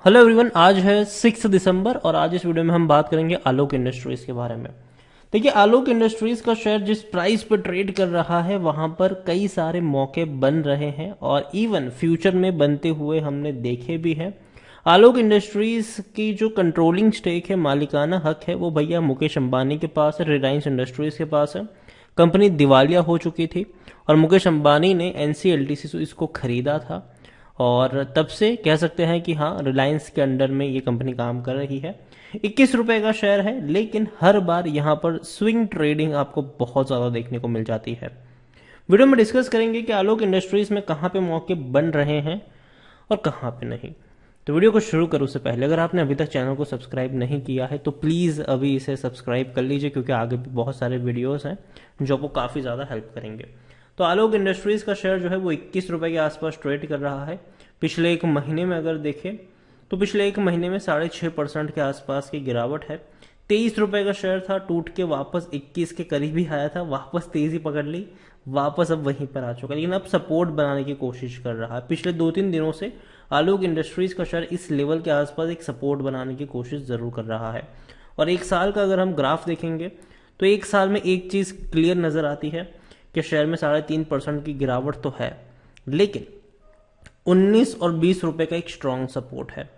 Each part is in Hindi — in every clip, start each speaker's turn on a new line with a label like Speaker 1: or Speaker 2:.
Speaker 1: हेलो एवरीवन, आज है 6 दिसंबर और आज इस वीडियो में हम बात करेंगे आलोक इंडस्ट्रीज के बारे में। देखिए, आलोक इंडस्ट्रीज का शेयर जिस प्राइस पर ट्रेड कर रहा है वहां पर कई सारे मौके बन रहे हैं और इवन फ्यूचर में बनते हुए हमने देखे भी हैं। आलोक इंडस्ट्रीज की जो कंट्रोलिंग स्टेक है, मालिकाना हक है, वो भैया मुकेश अंबानी के पास है, रिलायंस इंडस्ट्रीज के पास है। कंपनी दिवालिया हो चुकी थी और मुकेश अंबानी ने एनसीएलटीसी से इसको खरीदा था और तब से कह सकते हैं कि हाँ, रिलायंस के अंडर में ये कंपनी काम कर रही है। 21 रुपए का शेयर है, लेकिन हर बार यहाँ पर स्विंग ट्रेडिंग आपको बहुत ज़्यादा देखने को मिल जाती है। वीडियो में डिस्कस करेंगे कि आलोक इंडस्ट्रीज में कहाँ पे मौके बन रहे हैं और कहाँ पे नहीं। तो वीडियो को शुरू करूँ उससे पहले अगर आपने अभी तक चैनल को सब्सक्राइब नहीं किया है तो प्लीज़ अभी इसे सब्सक्राइब कर लीजिए, क्योंकि आगे भी बहुत सारे वीडियोस हैं जो आपको काफ़ी ज़्यादा हेल्प करेंगे। तो आलोक इंडस्ट्रीज का शेयर जो है वो 21 रुपए के आसपास ट्रेड कर रहा है। पिछले एक महीने में अगर देखें तो पिछले एक महीने में 6.5% के आसपास की गिरावट है। 23 रुपए का शेयर था, टूट के वापस 21 के करीब ही आया था, वापस तेजी पकड़ ली, वापस अब वहीं पर आ चुका, लेकिन अब सपोर्ट बनाने की कोशिश कर रहा है। पिछले 2-3 दिनों से आलोक इंडस्ट्रीज का शेयर इस लेवल के आसपास एक सपोर्ट बनाने की कोशिश जरूर कर रहा है। और एक साल का अगर हम ग्राफ देखेंगे तो एक साल में एक चीज क्लियर नजर आती है कि शेयर में 3.5% की गिरावट तो है, लेकिन 19 और 20 रुपए का एक स्ट्रॉन्ग सपोर्ट है।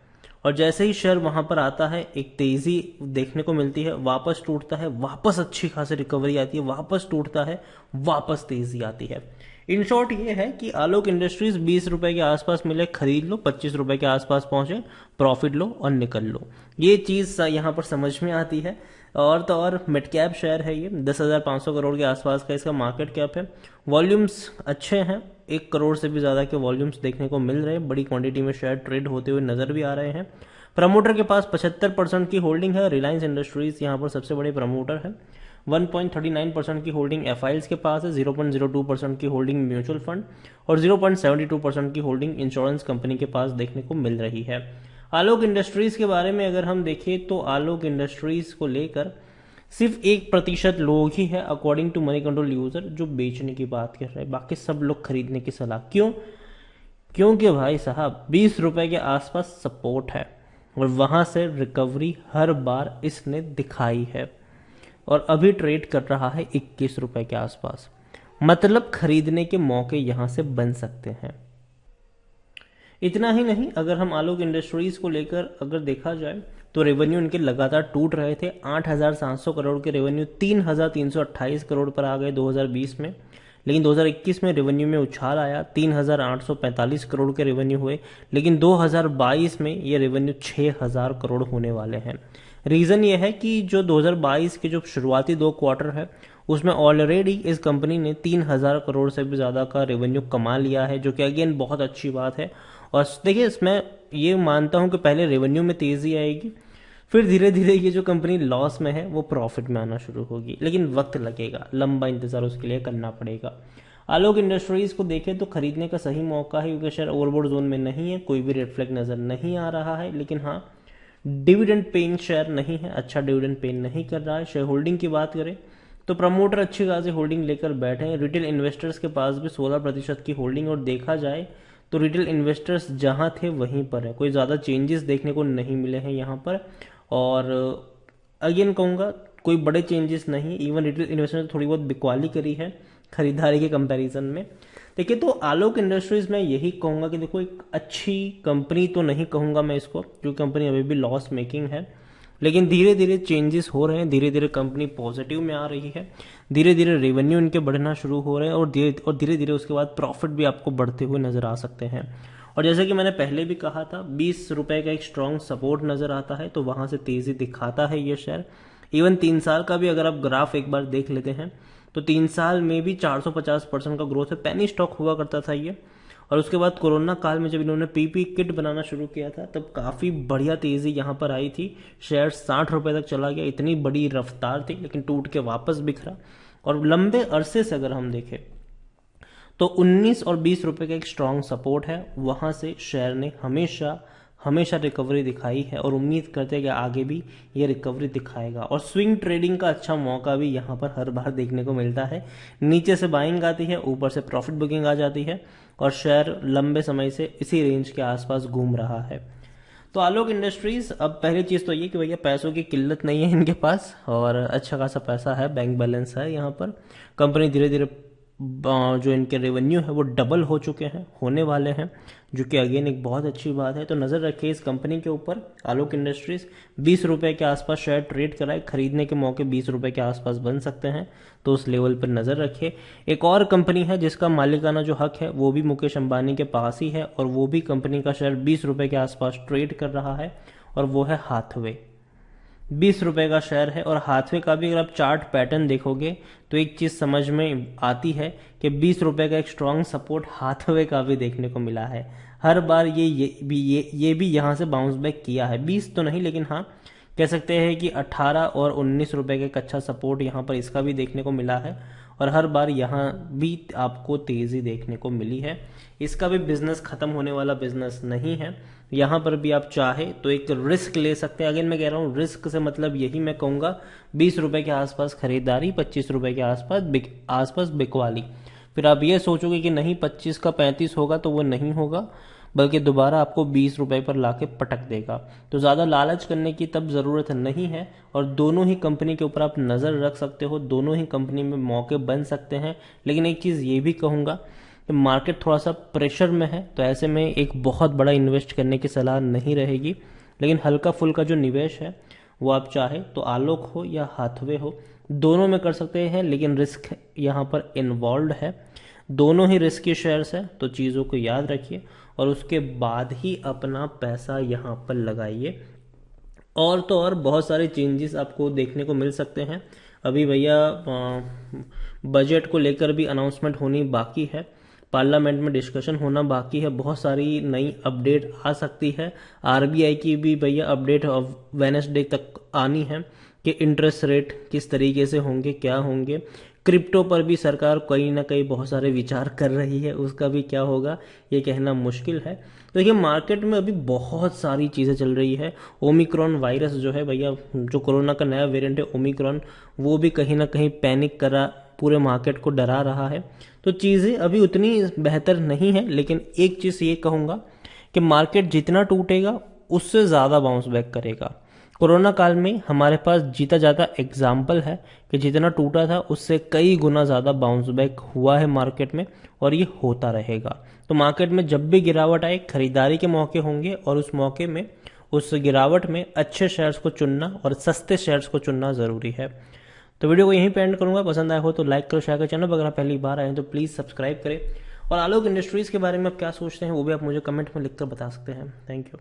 Speaker 1: और जैसे ही शेयर वहां पर आता है एक तेजी देखने को मिलती है, वापस टूटता है, वापस अच्छी खासी रिकवरी आती है, वापस टूटता है, वापस तेजी आती है। इन शॉर्ट ये है कि आलोक इंडस्ट्रीज 20 रुपए के आसपास मिले खरीद लो, 25 रुपए के आसपास पहुंचे प्रॉफिट लो और निकल लो। ये चीज यहाँ पर समझ में आती है। और तो और मिड कैप शेयर है ये, 10,500 करोड़ के आसपास का इसका मार्केट कैप है। वॉल्यूम्स अच्छे हैं, 1 करोड़ से भी ज्यादा के वॉल्यूम्स देखने को मिल रहे हैं, बड़ी क्वांटिटी में शेयर ट्रेड होते हुए नजर भी आ रहे हैं। प्रमोटर के पास 75% की होल्डिंग है, रिलायंस इंडस्ट्रीज यहाँ पर सबसे बड़े प्रमोटर है। 1.39% की होल्डिंग एफआईएल्स के पास है, 0.02% की होल्डिंग म्यूचुअल फंड और 0.72% की होल्डिंग इंश्योरेंस कंपनी के पास देखने को मिल रही है। आलोक इंडस्ट्रीज के बारे में अगर हम देखें तो आलोक इंडस्ट्रीज को लेकर सिर्फ 1% लोग ही है according to Moneycontrol user जो बेचने की बात कर रहे हैं, बाकी सब लोग खरीदने की सलाह। क्यों? क्योंकि भाई साहब 20 रुपए के आसपास सपोर्ट है और वहां से रिकवरी हर बार इसने दिखाई है और अभी ट्रेड कर रहा है 21 रुपए के आसपास, मतलब खरीदने के मौके यहां से बन सकते हैं। इतना ही नहीं, अगर हम आलोक इंडस्ट्रीज को लेकर अगर देखा जाए तो रेवेन्यू इनके लगातार टूट रहे थे। 8,700 करोड़ के रेवेन्यू 3,328 करोड़ पर आ गए 2020 में, लेकिन 2021 में रेवेन्यू में उछाल आया, 3,845 करोड़ के रेवेन्यू हुए, लेकिन 2022 में ये रेवेन्यू 6,000 करोड़ होने वाले हैं। रीजन ये है कि जो 2022 के जो शुरुआती 2 क्वार्टर है उसमें ऑलरेडी इस कंपनी ने 3,000 करोड़ से भी ज्यादा का रेवेन्यू कमा लिया है, जो कि अगेन बहुत अच्छी बात है। और देखिए, इसमें ये मानता हूं कि पहले रेवेन्यू में तेजी आएगी, फिर धीरे धीरे ये जो कंपनी लॉस में है वो प्रॉफिट में आना शुरू होगी, लेकिन वक्त लगेगा, लंबा इंतजार उसके लिए करना पड़ेगा। आलोक इंडस्ट्रीज को देखें तो खरीदने का सही मौका है, क्योंकि शेयर ओवरबॉट जोन में नहीं है, कोई भी रेड फ्लैग नजर नहीं आ रहा है, लेकिन हाँ, डिविडेंड पेइंग शेयर नहीं है, अच्छा डिविडेंड पेइंग नहीं कर रहा है। शेयर होल्डिंग की बात करें तो प्रमोटर अच्छी खासी होल्डिंग लेकर बैठे हैं, रिटेल इन्वेस्टर्स के पास भी 16% की होल्डिंग, और देखा जाए तो रिटेल इन्वेस्टर्स जहां थे वहीं पर है, कोई ज़्यादा चेंजेस देखने को नहीं मिले हैं यहाँ पर। और अगेन कहूँगा कोई बड़े चेंजेस नहीं, इवन रिटेल इन्वेस्टर्स ने थोड़ी बहुत बिकवाली करी है खरीदारी के कंपैरिजन में। देखिए, तो आलोक इंडस्ट्रीज में यही कहूँगा कि देखो, एक अच्छी कंपनी तो नहीं कहूँगा मैं इसको, क्योंकि कंपनी अभी भी लॉस मेकिंग है, लेकिन धीरे धीरे चेंजेस हो रहे हैं, धीरे धीरे कंपनी पॉजिटिव में आ रही है, धीरे धीरे रेवेन्यू इनके बढ़ना शुरू हो रहे हैं और धीरे धीरे उसके बाद प्रॉफिट भी आपको बढ़ते हुए नजर आ सकते हैं। और जैसे कि मैंने पहले भी कहा था, 20 रुपए का एक स्ट्रॉन्ग सपोर्ट नजर आता है, तो वहां से तेजी दिखाता है ये शेयर। इवन 3 साल का भी अगर आप ग्राफ एक बार देख लेते हैं तो 3 साल में भी 450% का ग्रोथ है। पेनी स्टॉक हुआ करता था ये, और उसके बाद कोरोना काल में जब इन्होंने पीपी किट बनाना शुरू किया था तब काफी बढ़िया तेजी यहां पर आई थी, शेयर 60 रुपए तक चला गया, इतनी बड़ी रफ्तार थी, लेकिन टूट के वापस बिखरा। और लंबे अरसे से अगर हम देखें तो 19 और 20 रुपए का एक स्ट्रॉन्ग सपोर्ट है, वहां से शेयर ने हमेशा हमेशा रिकवरी दिखाई है और उम्मीद करते हैं कि आगे भी ये रिकवरी दिखाएगा। और स्विंग ट्रेडिंग का अच्छा मौका भी यहाँ पर हर बार देखने को मिलता है, नीचे से बाइंग आती है, ऊपर से प्रॉफिट बुकिंग आ जाती है और शेयर लंबे समय से इसी रेंज के आसपास घूम रहा है। तो आलोक इंडस्ट्रीज, अब पहली चीज़ तो ये कि भैया पैसों की किल्लत नहीं है इनके पास और अच्छा खासा पैसा है, बैंक बैलेंस है यहाँ पर। कंपनी धीरे धीरे जो इनके रेवेन्यू है वो डबल हो चुके हैं, होने वाले हैं, जो कि अगेन एक बहुत अच्छी बात है। तो नज़र रखिए इस कंपनी के ऊपर। आलोक इंडस्ट्रीज 20 रुपये के आसपास शेयर ट्रेड कराए, खरीदने के मौके 20 रुपये के आसपास बन सकते हैं, तो उस लेवल पर नज़र रखिए। एक और कंपनी है जिसका मालिकाना जो हक है वो भी मुकेश अंबानी के पास ही है और वो भी कंपनी का शेयर 20 रुपये के आसपास ट्रेड कर रहा है, और वो है हाथवे। 20 रुपए का शेयर है, और हाथवे का भी अगर आप चार्ट पैटर्न देखोगे तो एक चीज़ समझ में आती है कि 20 रुपए का एक स्ट्रांग सपोर्ट हाथवे का भी देखने को मिला है। हर बार ये भी यहाँ से बाउंस बैक किया है, 20 तो नहीं लेकिन हाँ कह सकते हैं कि 18 और 19 रुपए का एक अच्छा सपोर्ट यहाँ पर इसका भी देखने को मिला है, और हर बार यहाँ भी आपको तेज़ी देखने को मिली है। इसका भी बिजनेस खत्म होने वाला बिजनेस नहीं है, यहाँ पर भी आप चाहे तो एक रिस्क ले सकते हैं। अगेन मैं कह रहा हूँ रिस्क से मतलब यही मैं कहूँगा 20 रुपए के आसपास खरीदारी, 25 रुपए के आसपास बिकवाली। फिर आप ये सोचोगे कि नहीं 25 का 35 होगा, तो वो नहीं होगा, बल्कि दोबारा आपको 20 रुपए पर लाके पटक देगा। तो ज़्यादा लालच करने की तब ज़रूरत नहीं है, और दोनों ही कंपनी के ऊपर आप नज़र रख सकते हो, दोनों ही कंपनी में मौके बन सकते हैं। लेकिन एक चीज़ ये भी कहूँगा कि मार्केट थोड़ा सा प्रेशर में है, तो ऐसे में एक बहुत बड़ा इन्वेस्ट करने की सलाह नहीं रहेगी। लेकिन हल्का फुल्का जो निवेश है वो आप चाहे तो आलोक हो या हाथवे हो, दोनों में कर सकते हैं, लेकिन रिस्क यहाँ पर इन्वॉल्व है। दोनों ही रिस्की शेयर्स है, तो चीज़ों को याद रखिए और उसके बाद ही अपना पैसा यहाँ पर लगाइए। और तो और बहुत सारे चेंजेस आपको देखने को मिल सकते हैं। अभी भैया बजट को लेकर भी अनाउंसमेंट होनी बाकी है, पार्लियामेंट में डिस्कशन होना बाकी है, बहुत सारी नई अपडेट आ सकती है। आरबीआई की भी भैया अपडेट वेडनेसडे तक आनी है कि इंटरेस्ट रेट किस तरीके से होंगे, क्या होंगे। क्रिप्टो पर भी सरकार कहीं ना कहीं बहुत सारे विचार कर रही है, उसका भी क्या होगा ये कहना मुश्किल है। तो देखिए मार्केट में अभी बहुत सारी चीज़ें चल रही है। ओमिक्रॉन वायरस जो है भैया, जो कोरोना का नया वेरिएंट है ओमिक्रॉन, वो भी कहीं ना कहीं पैनिक करा, पूरे मार्केट को डरा रहा है। तो चीज़ें अभी उतनी बेहतर नहीं है, लेकिन एक चीज़ ये कहूँगा कि मार्केट जितना टूटेगा उससे ज़्यादा बाउंस बैक करेगा। कोरोना काल में हमारे पास जीता जाता एग्जाम्पल है कि जितना टूटा था उससे कई गुना ज़्यादा बाउंस बैक हुआ है मार्केट में, और ये होता रहेगा। तो मार्केट में जब भी गिरावट आए खरीदारी के मौके होंगे, और उस मौके में उस गिरावट में अच्छे शेयर्स को चुनना और सस्ते शेयर्स को चुनना ज़रूरी है। तो वीडियो को यहीं पे एंड करूंगा। पसंद आया हो तो लाइक करो, शेयर करो, चैनल पर अगर आप पहली बार आए तो प्लीज़ सब्सक्राइब करें। और आलोक इंडस्ट्रीज़ के बारे में आप क्या सोचते हैं वो भी आप मुझे कमेंट में लिखकर बता सकते हैं। Thank you.